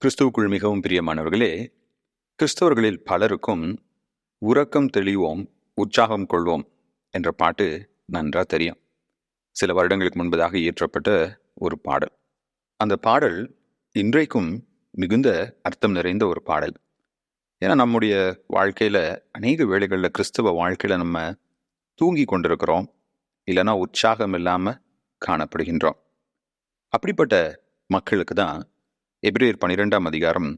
கிறிஸ்துவுக்குள் மிகவும் பிரியமானவர்களே, கிறிஸ்தவர்களில் பலருக்கும் உறக்கம் தெளிவோம், உற்சாகம் கொள்வோம் என்ற பாட்டு நன்றா தெரியும். சில வருடங்களுக்கு முன்பதாக இயற்றப்பட்ட ஒரு பாடல். அந்த பாடல் இன்றைக்கும் மிகுந்த அர்த்தம் நிறைந்த ஒரு பாடல். ஏன்னா நம்முடைய வாழ்க்கையில அநேக வேளைகளில் கிறிஸ்தவ வாழ்க்கையில நம்ம தூங்கி கொண்டிருக்கிறோம், இல்லைன்னா உற்சாகம் இல்லாம காணப்படுகின்றோம். அப்படிப்பட்ட மக்களுக்கு தான் எபிரேயர் 12ஆம் அதிகாரம்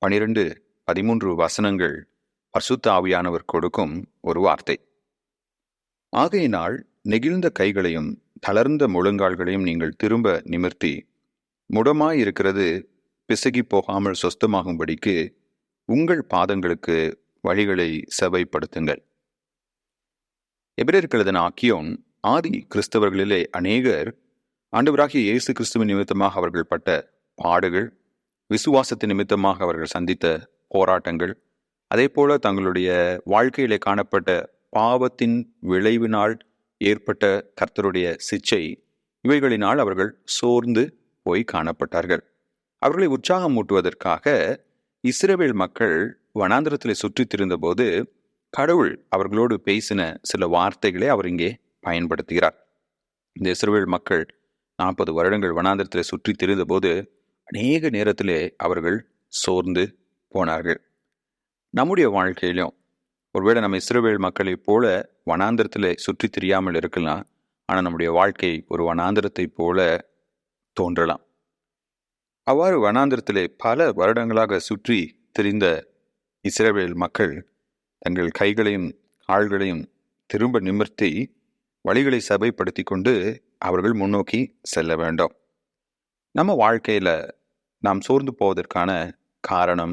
12-13 வசனங்கள் பரிசுத்த ஆவியானவர் கொடுக்கும் ஒரு வார்த்தை. ஆகையினால் நெகிழ்ந்த கைகளையும் தளர்ந்த முழங்கால்களையும் நீங்கள் திரும்ப நிமிர்த்தி, முடமாயிருக்கிறது பிசகி போகாமல் சொஸ்தமாகும்படிக்கு உங்கள் பாதங்களுக்கு வழிகளை செவைப்படுத்துங்கள். எபிரேயருக்கு எழுதின ஆக்கியோன் ஆதி கிறிஸ்தவர்களிலே அநேகர் ஆண்டவராகிய இயேசு கிறிஸ்துவின் நிமித்தமாக அவர்கள் பட்ட பாடுகள், விசுவாசத்தின் நிமித்தமாக அவர்கள் சந்தித்த போராட்டங்கள், அதே போல தங்களுடைய வாழ்க்கையிலே காணப்பட்ட பாவத்தின் விளைவினால் ஏற்பட்ட கர்த்தருடைய சிச்சை, இவைகளினால் அவர்கள் சோர்ந்து போய் காணப்பட்டார்கள். அவர்களை உற்சாகம் மூட்டுவதற்காக இஸ்ரவேல் மக்கள் வனாந்திரத்திலே சுற்றித் திரிந்தபோது கடவுள் அவர்களோடு பேசின சில வார்த்தைகளை அவர் இங்கே பயன்படுத்துகிறார். இந்த இஸ்ரவேல் மக்கள் 40 வருடங்கள் வனாந்திரத்திலே சுற்றித் திரிந்தபோது அநேக நேரத்திலே அவர்கள் சோர்ந்து போனார்கள். நம்முடைய வாழ்க்கையிலும் ஒருவேளை நம்ம இஸ்ரவேல் மக்களைப் போல வனாந்திரத்தில் சுற்றி திரியாமல் இருக்கலாம், ஆனால் நம்முடைய வாழ்க்கை ஒரு வனாந்திரத்தை போல தோன்றலாம். அவ்வாறு வனாந்திரத்திலே பல வருடங்களாக சுற்றி திரிந்த இஸ்ரவேல் மக்கள் தங்கள் கைகளையும் கால்களையும் திரும்ப நிமிர்த்தி வழிகளை சபைப்படுத்தி கொண்டு அவர்கள் முன்னோக்கி செல்ல வேண்டும். நம்ம வாழ்க்கையில நாம் சோர்ந்து போவதற்கான காரணம்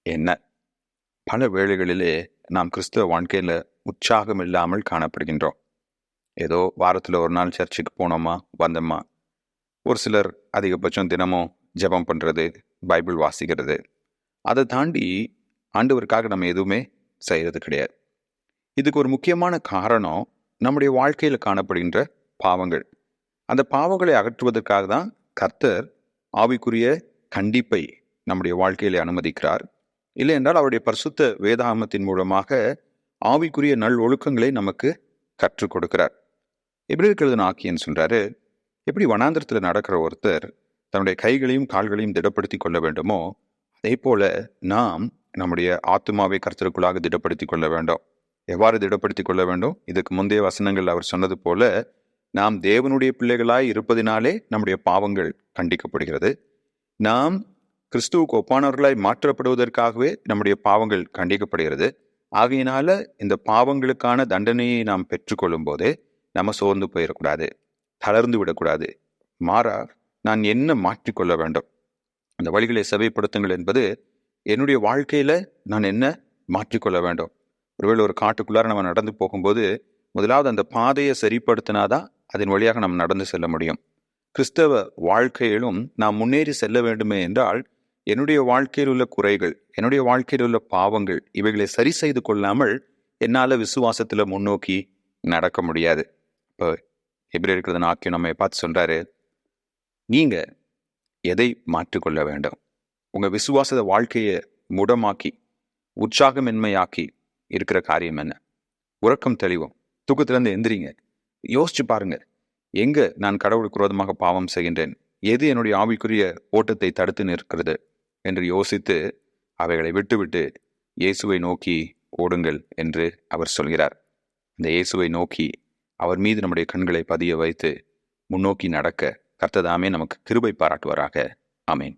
என்ன? பல வேளைகளிலே நாம் கிறிஸ்தவ வாழ்க்கையில உற்சாகம் இல்லாமல் காணப்படுகின்றோம். ஏதோ வாரத்தில் ஒரு நாள் சர்ச்சுக்கு போனோமா வந்தோமா, ஒரு சிலர் அதிகபட்சம் தினமும் ஜெபம் பண்றது, பைபிள் வாசிக்கிறது, அதை தாண்டி ஆண்டவருக்காக நம்ம எதுவுமே செய்யறது கிடையாது. இதுக்கு ஒரு முக்கியமான காரணம் நம்முடைய வாழ்க்கையில் காணப்படுகின்ற பாவங்கள். அந்த பாவங்களை அகற்றுவதற்காக தான் கர்த்தர் ஆவிக்குரிய கண்டிப்பை நம்முடைய வாழ்க்கையிலே அனுமதிக்கிறார். இல்லை என்றால் அவருடைய பரிசுத்த வேதாகமத்தின் மூலமாக ஆவிக்குரிய நல் ஒழுக்கங்களை நமக்கு கற்றுக் கொடுக்கிறார். எபிரேயருக்கு எழுதின ஆக்கியோன் சொல்றாரு, எப்படி வனாந்திரத்தில் நடக்கிற ஒருத்தர் தன்னுடைய கைகளையும் கால்களையும் திடப்படுத்தி கொள்ள வேண்டுமோ, அதே போல நாம் நம்முடைய ஆத்துமாவை கர்த்தருக்குள்ளாக திடப்படுத்தி கொள்ள வேண்டும். எவ்வாறு திடப்படுத்தி கொள்ள வேண்டும்? இதுக்கு முந்தைய வசனங்கள் அவர் சொன்னது போல, நாம் தேவனுடைய பிள்ளைகளாய் இருப்பதினாலே நம்முடைய பாவங்கள் கண்டிக்கப்படுகிறது. நாம் கிறிஸ்துவுக்கு ஒப்பானவர்களாய் மாற்றப்படுவதற்காகவே நம்முடைய பாவங்கள் கண்டிக்கப்படுகிறது. ஆகையினால இந்த பாவங்களுக்கான தண்டனையை நாம் பெற்றுக்கொள்ளும் போதே நம்ம சோர்ந்து போயிடக்கூடாது, தளர்ந்து விடக்கூடாது. மாறா நான் என்ன மாற்றிக்கொள்ள வேண்டும்? அந்த வழிகளை செவைப்படுத்துங்கள் என்பது என்னுடைய வாழ்க்கையில நான் என்ன மாற்றிக்கொள்ள வேண்டும். ஒருவேளை ஒரு காட்டுக்குள்ளார நம்ம நடந்து போகும்போது முதலாவது அந்த பாதையை சரிப்படுத்தினாதான் அதன் வழியாக நாம் நடந்து செல்ல முடியும். கிறிஸ்தவ வாழ்க்கையிலும் நாம் முன்னேறி செல்ல வேண்டுமே என்றால் என்னுடைய வாழ்க்கையில் உள்ள குறைகள், என்னுடைய வாழ்க்கையில் உள்ள பாவங்கள், இவைகளை சரி செய்து கொள்ளாமல் என்னால் விசுவாசத்தில் முன்னோக்கி நடக்க முடியாது. இப்போ எபிரேயருக்கு ஆக்கியோன் நம்ம பார்த்து சொல்றாரு, நீங்க எதை மாற்றிக்கொள்ள வேண்டும்? உங்க விசுவாச வாழ்க்கையை முடமாக்கி உற்சாகமின்மையாக்கி இருக்கிற காரியம் என்ன? உறக்கம் தெளிவோம், தூக்கத்திலிருந்து எந்திரிங்க, யோசிச்சு பாருங்க, எங்க நான் கடவுளுக்கு விரோதமாக பாவம் செய்கின்றேன், எது என்னுடைய ஆவிக்குரிய ஓட்டத்தை தடுத்து நிற்கிறது என்று யோசித்து அவைகளை விட்டுவிட்டு இயேசுவை நோக்கி ஓடுங்கள் என்று அவர் சொல்கிறார். இந்த இயேசுவை நோக்கி அவர் மீது நம்முடைய கண்களை பதிய வைத்து முன்னோக்கி நடக்க கர்த்தர் தாமே நமக்கு கிருபை பாராட்டுவாராக. ஆமேன்.